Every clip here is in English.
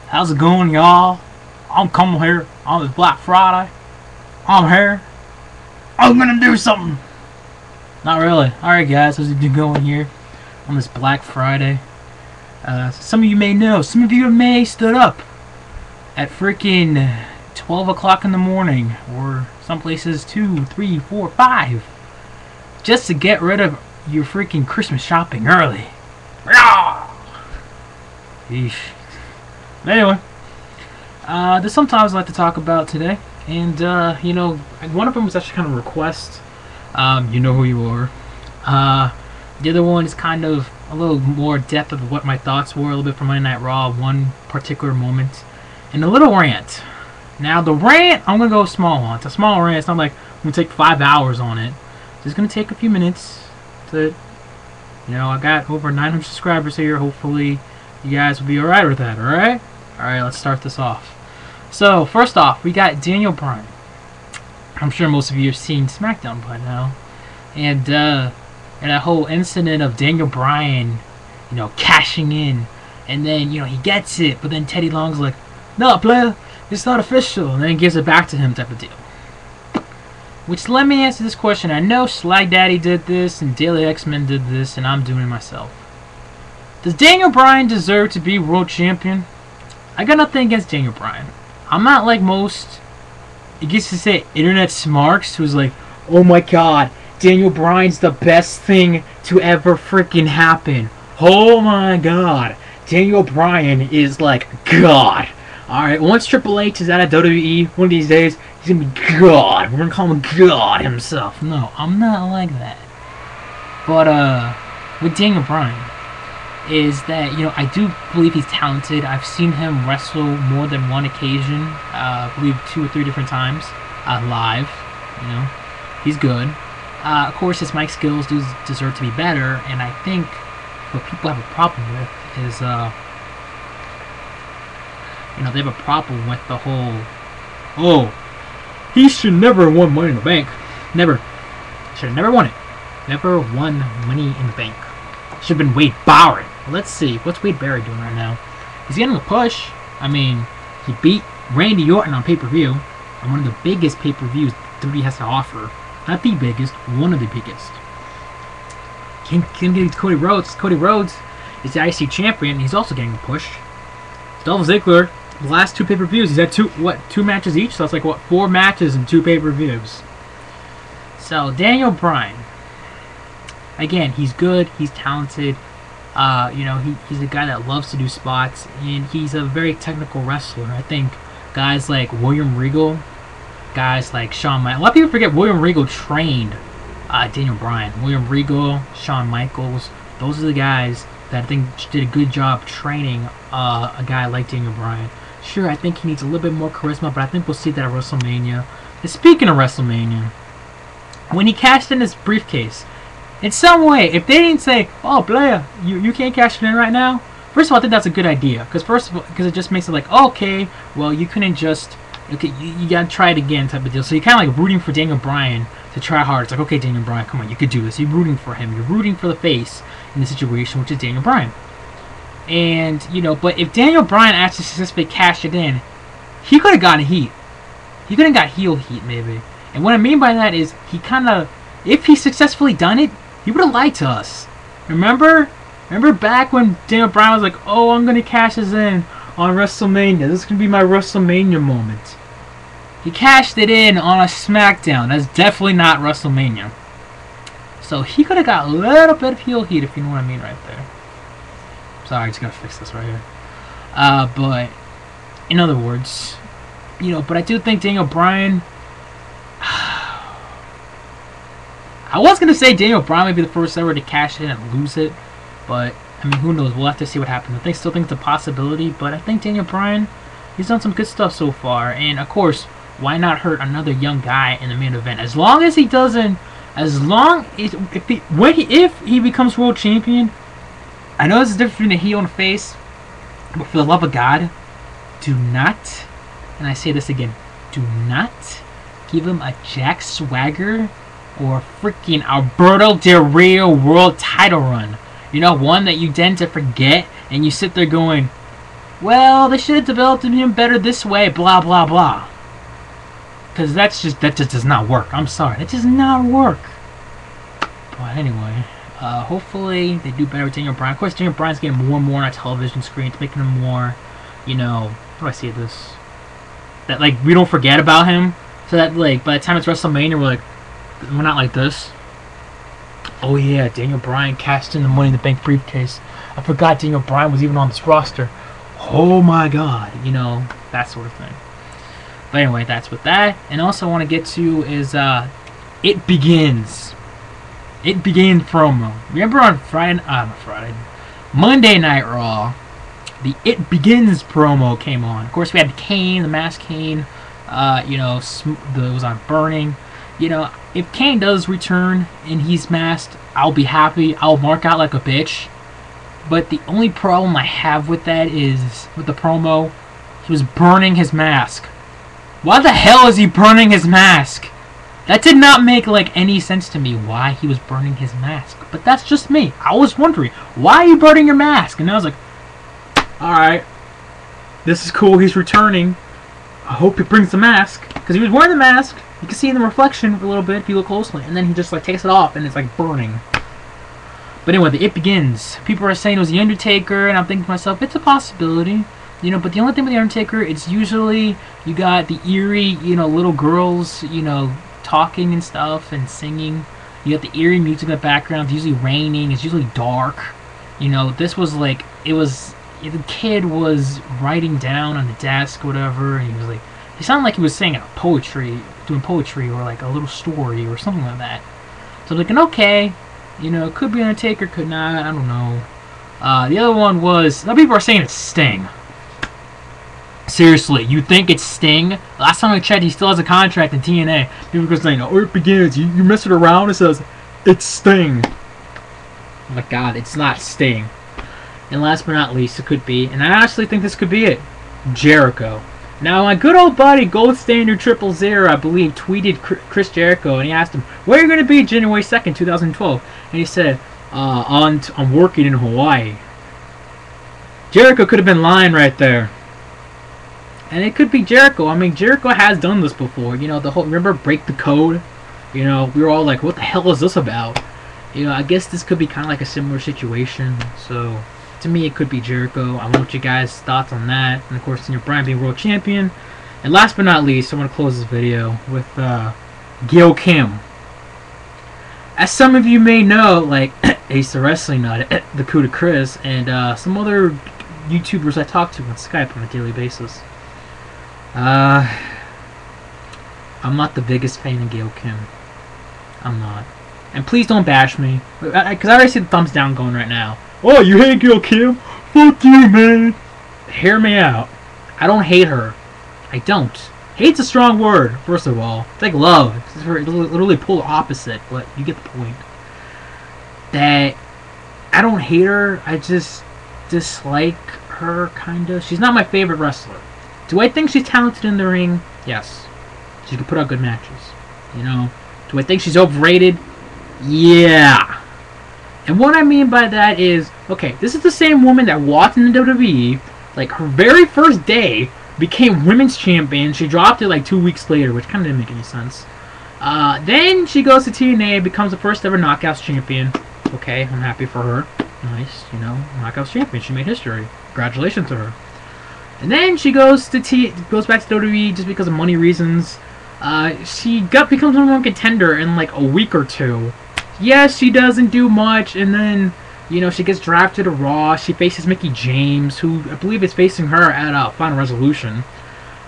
How's it going, y'all? I'm coming here on this Black Friday. I'm here. I'm gonna do something. Not really. Alright, guys, how's it going here on this Black Friday? Some of you may know, some of you may stood up at freaking 12 o'clock in the morning, or some places 2, 3, 4, 5, just to get rid of your freaking Christmas shopping early. Yeesh. Anyway, there's some topics I'd like to talk about today, and one of them was actually kind of a request. You know who you are. The other one is kind of a little more depth of what my thoughts were a little bit from Monday Night Raw, one particular moment, and a little rant. Now the rant, I'm gonna go small on. It's a small rant. It's not like I'm gonna take 5 hours on it. It's just gonna take a few minutes to, I got over 900 subscribers here. Hopefully, you guys will be alright with that. Alright, let's start this off. So first off, we got Daniel Bryan. I'm sure most of you have seen SmackDown by now, and that whole incident of Daniel Bryan, cashing in, and then he gets it, but then Teddy Long's like, "No, player, it's not official," and then gives it back to him, type of deal. Which, let me answer this question. I know Slag Daddy did this, and Daily X-Men did this, and I'm doing it myself. Does Daniel Bryan deserve to be world champion? I got nothing against Daniel Bryan. I'm not like most, it gets to say, internet smarks who's like, "Oh my god, Daniel Bryan's the best thing to ever freaking happen. Oh my god, Daniel Bryan is like God." Alright, once Triple H is out of WWE, one of these days, he's gonna be God. We're gonna call him God himself. No, I'm not like that. But, with Daniel Bryan, is that, I do believe he's talented. I've seen him wrestle more than one occasion. I believe 2 or 3 different times. Live. He's good. Of course, his mic skills do deserve to be better, and I think what people have a problem with is, they have a problem with the whole, "Oh, he should never have won Money in the Bank." Never. Should have never won it. Never won Money in the Bank. Should have been Wade Barrett. Well, let's see. What's Wade Barrett doing right now? He's getting a push. I mean, he beat Randy Orton on pay-per-view, on one of the biggest pay-per-views WWE has to offer. Not the biggest, one of the biggest. Can't get Cody Rhodes. Cody Rhodes is the IC champion. He's also getting a push. Dolph Ziggler, the last 2 pay-per-views, he's had 2 matches each? So that's like, 4 matches and 2 pay-per-views. So, Daniel Bryan. Again, he's good. He's talented. He's a guy that loves to do spots. And he's a very technical wrestler. I think guys like William Regal, guys like Shawn Michaels. A lot of people forget William Regal trained Daniel Bryan. William Regal, Shawn Michaels, those are the guys that I think did a good job training a guy like Daniel Bryan. Sure, I think he needs a little bit more charisma, but I think we'll see that at WrestleMania. And speaking of WrestleMania, when he cashed in his briefcase, in some way, if they didn't say, "Oh, player, you can't cash it in right now," first of all, I think that's a good idea. Because it just makes it like, okay, well, you couldn't just, okay, you gotta try it again type of deal. So you're kind of like rooting for Daniel Bryan to try hard. It's like, okay, Daniel Bryan, come on, you could do this. You're rooting for him. You're rooting for the face in the situation, which is Daniel Bryan. And, but if Daniel Bryan actually successfully cashed it in, he could have gotten heat. He could have got heel heat, maybe. And what I mean by that is, he kind of, if he successfully done it, he would have lied to us. Remember back when Daniel Bryan was like, "Oh, I'm going to cash this in on WrestleMania. This is going to be my WrestleMania moment." He cashed it in on a SmackDown. That's definitely not WrestleMania. So he could have got a little bit of heel heat, if you know what I mean right there. Sorry, I just got to fix this right here. But, in other words, but I do think Daniel Bryan, I was going to say Daniel Bryan may be the first ever to cash in and lose it, but, who knows? We'll have to see what happens. I still think it's a possibility, but I think Daniel Bryan, he's done some good stuff so far, and, of course, why not hurt another young guy in the main event? As long as he doesn't, if he becomes world champion, I know there's a difference between a heel and a face, but for the love of God, do not, and I say this again, do not give him a Jack Swagger or freaking Alberto Del Rio world title run. One that you tend to forget, and you sit there going, well, they should have developed him better this way, blah, blah, blah. Because that just does not work. I'm sorry. That does not work. But anyway, hopefully they do better with Daniel Bryan. Of course, Daniel Bryan's getting more and more on a television screen. It's making him more, how do I say this? That, like, we don't forget about him. So that, like, by the time it's WrestleMania, we're not like this. Oh yeah, Daniel Bryan cashed in the Money in the Bank briefcase. I forgot Daniel Bryan was even on this roster. Oh my god, that sort of thing. But anyway, that's with that. And also I want to get to is It Begins. It Begins promo. Remember on Monday Night Raw, the It Begins promo came on. Of course, we had Kane, the Masked Kane. It was on Burning. If Kane does return and he's masked, I'll be happy. I'll mark out like a bitch. But the only problem I have with that is, with the promo, he was burning his mask. Why the hell is he burning his mask? That did not make, any sense to me why he was burning his mask. But that's just me. I was wondering, why are you burning your mask? And I was like, alright, this is cool, he's returning. I hope he brings the mask. Because he was wearing the mask. You can see in the reflection a little bit if you look closely. And then he just takes it off and it's burning. But anyway, the It Begins. People are saying it was The Undertaker, and I'm thinking to myself, it's a possibility. But the only thing with The Undertaker, it's usually you got the eerie, little girls, talking and stuff and singing. You got the eerie music in the background. It's usually raining. It's usually dark. This was the kid was writing down on the desk or whatever, and he was he sounded like he was saying doing poetry or a little story or something like that. So I'm thinking, okay, it could be Undertaker, could not, I don't know. The other one was, some people are saying it's Sting. Seriously, you think it's Sting? Last time I checked, he still has a contract in TNA. People are saying, It Begins, you mess it around, it says, it's Sting. Oh my god, it's not Sting. And last but not least, it could be, and I actually think this could be it, Jericho. Now, my good old buddy, Gold Standard 000, I believe, tweeted Chris Jericho, and he asked him, where are you going to be January 2nd, 2012? And he said, I'm working in Hawaii. Jericho could have been lying right there. And it could be Jericho. I mean, Jericho has done this before. Remember Break the Code? We were all like, what the hell is this about? I guess this could be kind of a similar situation. So, to me, it could be Jericho. I want you guys' thoughts on that. And, of course, Daniel Bryan being world champion. And last but not least, I want to close this video with Gail Kim. As some of you may know, Ace the Wrestling Nut, the Coup de Chris, and some other YouTubers I talk to on Skype on a daily basis. I'm not the biggest fan of Gail Kim. I'm not. And please don't bash me. Because I already see the thumbs down going right now. Oh, you hate Gail Kim? Fuck you, man. Hear me out. I don't hate her. I don't. Hate's a strong word, first of all. It's like love. It's literally polar opposite, but you get the point. That I don't hate her. I just dislike her, kind of. She's not my favorite wrestler. Do I think she's talented in the ring? Yes. She can put out good matches. Do I think she's overrated? Yeah. And what I mean by that is, okay, this is the same woman that walked into WWE, her very first day, became women's champion. She dropped it 2 weeks later, which kind of didn't make any sense. Then she goes to TNA, becomes the first ever Knockouts champion. Okay, I'm happy for her. Nice, Knockouts champion. She made history. Congratulations to her. And then she goes back to WWE just because of money reasons. She becomes number one contender in a week or two. Yes, she doesn't do much, and then, she gets drafted to Raw. She faces Mickie James, who I believe is facing her at Final Resolution.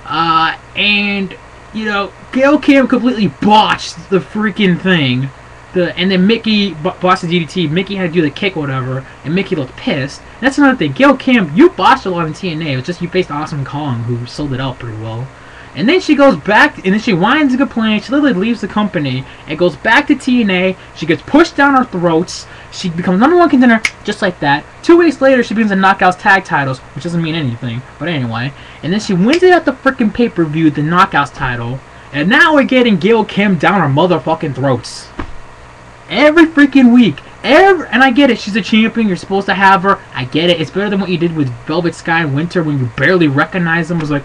And, Gail Kim completely botched the freaking thing. And then Mickie botched the DDT. Mickie had to do the kick or whatever, and Mickie looked pissed. And that's another thing. Gail Kim, you botched a lot in TNA. It was just you faced Awesome Kong, who sold it out pretty well. And then she goes back, and then she whines and complains. She literally leaves the company and goes back to TNA. She gets pushed down our throats. She becomes number one contender, just like that. 2 weeks later, she begins the Knockouts tag titles, which doesn't mean anything, but anyway. And then she wins it at the freaking pay-per-view, the Knockouts title. And now we're getting Gail Kim down our motherfucking throats. Every freaking week. And I get it, she's a champion, you're supposed to have her. I get it. It's better than what you did with Velvet Sky and Winter when you barely recognize them. It was like,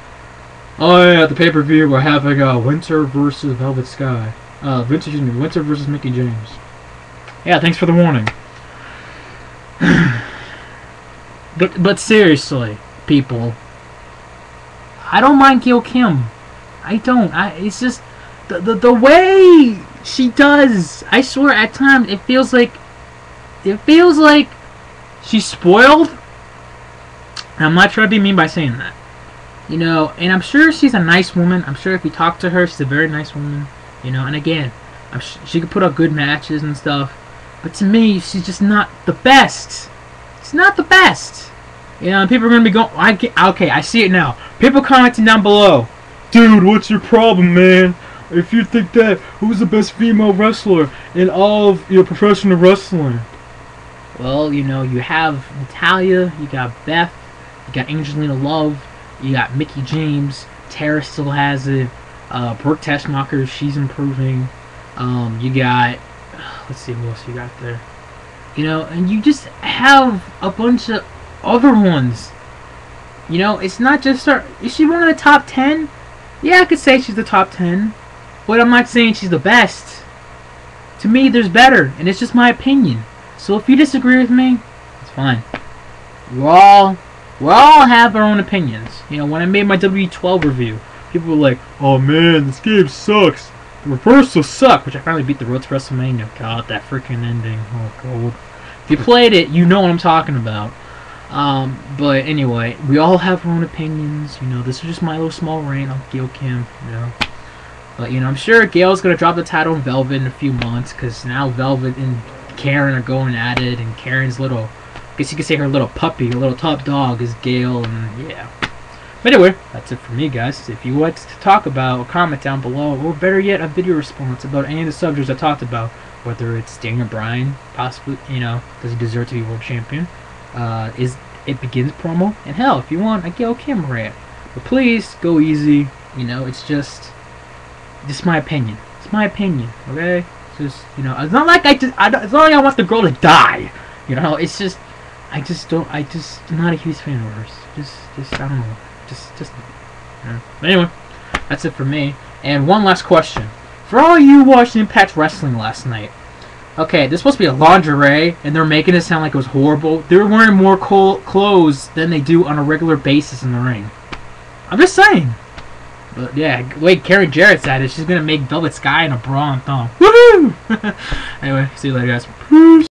oh yeah, at the pay-per-view we're having Winter versus Velvet Sky. Winter versus Mickey James. Yeah, thanks for the warning. But seriously, people, I don't mind Gail Kim. I don't. It's just the way she does. I swear, at times it feels like she's spoiled. And I'm not trying to be mean by saying that, you know. And I'm sure she's a nice woman. I'm sure if you talk to her, she's a very nice woman, you know. And again, she could put up good matches and stuff. But to me, she's just not the best. It's not the best. You know, people are going to be going... Okay, I see it now. People commenting down below. Dude, what's your problem, man? If you think that, who's the best female wrestler in all of professional wrestling? Well, you know, you have Natalya, you got Beth, you got Angelina Love, you got Mickey James, Tara still has it, Brooke Tessmacher, she's improving. You got... Let's see who else you got there. You know, and you just have a bunch of other ones. You know, it's not just her. Is she one of the top 10? Yeah, I could say she's the top 10. But I'm not saying she's the best. To me, there's better. And it's just my opinion. So if you disagree with me, it's fine. We all have our own opinions. You know, when I made my W12 review, people were like, oh man, this game sucks. The reversals suck, which I finally beat the road to WrestleMania. God, that freaking ending. Oh, God. If you played it, you know what I'm talking about. But anyway, we all have our own opinions. You know, this is just my little small rant on Gail Kim, you know. But, you know, I'm sure Gail's going to drop the title on Velvet in a few months, because now Velvet and Karen are going at it, and Karen's little, I guess you could say her little puppy, her little top dog is Gail, and yeah. But anyway, that's it for me, guys. If you want to talk about or comment down below, or better yet, a video response about any of the subjects I talked about, whether it's Daniel Bryan, possibly, you know, does he deserve to be world champion? Is It Begins promo? And hell, if you want a Gail Kim rant. But please, go easy. You know, it's just my opinion. It's my opinion, okay? It's just, you know, it's not like it's not like I want the girl to die. You know, it's just, I'm not a huge fan of hers. Just, I don't know. Just, you know. But anyway, that's it for me. And one last question. For all you watching Impact Wrestling last night, okay, this is supposed to be a lingerie, and they're making it sound like it was horrible. They're wearing more clothes than they do on a regular basis in the ring. I'm just saying. But yeah, wait, Karen Jarrett's at it. She's going to make Velvet Sky in a bra and thong. Woohoo! Anyway, see you later, guys. Peace.